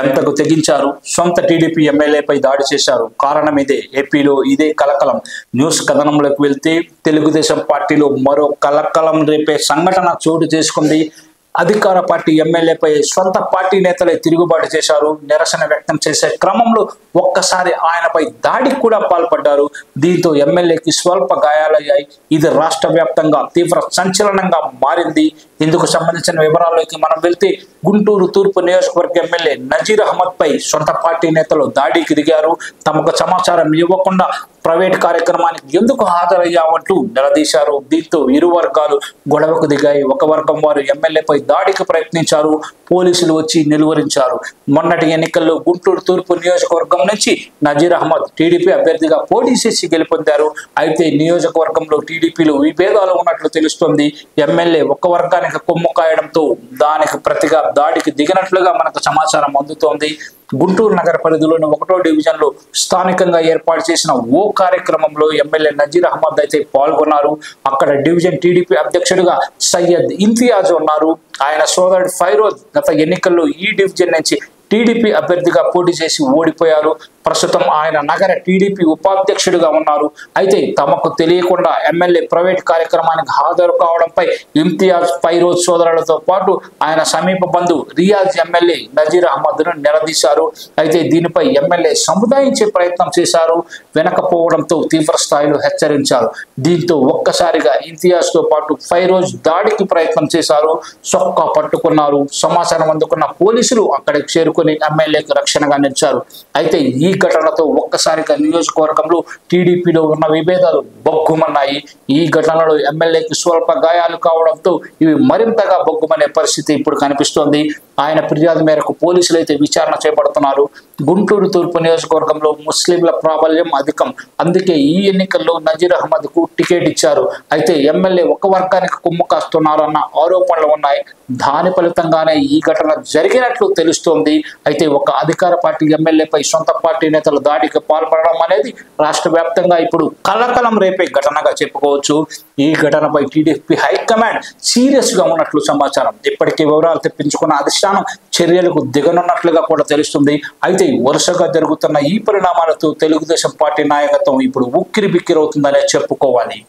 ఎంతకు తెగించారు. సొంత టీడీపీ ఎమ్మెల్యేపై దాడి చేశారు. కారణం ఇదే. ఏపీలో ఇదే కలకలం. న్యూస్ కథనంలోకి వెళ్తే తెలుగుదేశం పార్టీలో మరో కలకలం రేపే సంఘటన చోటు చేసుకుంది. అధికార పార్టీ ఎమ్మెల్యేపై సొంత పార్టీ నేతలే తిరుగుబాటు చేశారు. నిరసన వ్యక్తం చేసే క్రమంలో ఒక్కసారి ఆయనపై దాడికి కూడా పాల్పడ్డారు. దీంతో ఎమ్మెల్యేకి స్వల్ప గాయాలయ్యాయి. ఇది రాష్ట్ర వ్యాప్తంగా తీవ్ర సంచలనంగా మారింది. ఇందుకు సంబంధించిన వివరాల్లోకి మనం వెళ్తే గుంటూరు తూర్పు నియోజకవర్గ ఎమ్మెల్యే నజీర్ అహ్మద్ పై సొంత పార్టీ నేతలు దాడికి దిగారు. తమకు సమాచారం ఇవ్వకుండా ప్రైవేట్ కార్యక్రమానికి ఎందుకు హాజరయ్యామంటూ నిలదీశారు. దీంతో ఇరు వర్గాలు గొడవకు దిగాయి. ఒక వర్గం వారు ఎమ్మెల్యేపై దాడికి ప్రయత్నించారు. పోలీసులు వచ్చి నిలువరించారు. మొన్నటి ఎన్నికల్లో గుంటూరు తూర్పు నియోజకవర్గం నుంచి నజీర్ అహ్మద్ టీడీపీ అభ్యర్థిగా పోటీ చేసి గెలుపొందారు. అయితే నియోజకవర్గంలో టీడీపీలో విభేదాలు ఉన్నట్లు తెలుస్తోంది. ఎమ్మెల్యే ఒక వర్గానికి కొమ్ము కాయడంతో దానికి ప్రతిగా దాడికి దిగినట్లుగా మనకు సమాచారం అందుతోంది. గుంటూరు నగర పరిధిలోని 1వ డివిజన్లో స్థానికంగా ఏర్పాటు చేసిన ఓ కార్యక్రమంలో ఎమ్మెల్యే నజీర్ అహ్మద్ అయితే పాల్గొన్నారు. అక్కడ డివిజన్ టీడీపీ అధ్యక్షుడిగా సయ్యద్ ఇంతియాజ్ ఉన్నారు. ఆయన సోదరుడు ఫైరోజ్ గత ఎన్నికల్లో ఈ డివిజన్ నుంచి టీడీపీ అభ్యర్థిగా పోటీ చేసి ఓడిపోయారు. ప్రస్తుతం ఆయన నగర టీడీపీ ఉపాధ్యక్షుడిగా ఉన్నారు. అయితే తమకు తెలియకుండా ఎమ్మెల్యే ప్రైవేట్ కార్యక్రమానికి హాజరు కావడంపై ఇంతియాజ్, ఫైరోజ్ సోదరులతో పాటు ఆయన సమీప బంధువు రియాజ్ ఎమ్మెల్యే నజీర్ అహ్మద్ను నిలదీశారు. అయితే దీనిపై ఎమ్మెల్యే సముదాయించే ప్రయత్నం చేశారు. వెనకపోవడంతో తీవ్ర స్థాయిలో హెచ్చరించారు. దీంతో ఒక్కసారిగా ఇంతియాజ్తో పాటు ఫైరోజ్ దాడికి ప్రయత్నం చేశారు. సొక్కా పట్టుకున్నారు. సమాచారం అందుకున్న పోలీసులు అక్కడికి చేరుకుని ఎమ్మెల్యేకి రక్షణగా నిలిచారు. అయితే ఈ ఘటనతో ఒక్కసారిగా నియోజకవర్గంలో టీడీపీలో ఉన్న విభేదాలు బొగ్గుమన్నాయి. ఈ ఘటనలో ఎమ్మెల్యేకి స్వల్ప గాయాలు కావడంతో ఇవి మరింతగా బొగ్గుమనే పరిస్థితి ఇప్పుడు కనిపిస్తోంది. ఆయన ఫిర్యాదు మేరకు పోలీసులు అయితే విచారణ చేపడుతున్నారు. గుంటూరు తూర్పు నియోజకవర్గంలో ముస్లింల ప్రాబల్యం అధికం. అందుకే ఈ ఎన్నికల్లో నజీర్ అహ్మద్ కు టికెట్ ఇచ్చారు. అయితే ఎమ్మెల్యే ఒక వర్గానికి కొమ్ము కాస్తున్నారన్న ఆరోపణలు ఉన్నాయి. దాని ఫలితంగానే ఈ ఘటన జరిగినట్లు తెలుస్తోంది. అయితే ఒక అధికార పార్టీ ఎమ్మెల్యేపై సొంత పార్టీ నేతలు దాడికి పాల్పడడం అనేది రాష్ట్ర వ్యాప్తంగా ఇప్పుడు కలకలం రేపే ఘటనగా చెప్పుకోవచ్చు. ఈ ఘటనపై టీడీపీ హైకమాండ్ సీరియస్ గా ఉన్నట్లు సమాచారం. ఇప్పటికీ వివరాలు తెప్పించుకున్న అధిష్టానం చర్యలకు దిగనున్నట్లుగా కూడా తెలుస్తుంది. అయితే వరుసగా జరుగుతున్న ఈ పరిణామాలతో తెలుగుదేశం పార్టీ నాయకత్వం ఇప్పుడు ఉక్కిరి బిక్కిరవుతుందనే చెప్పుకోవాలి.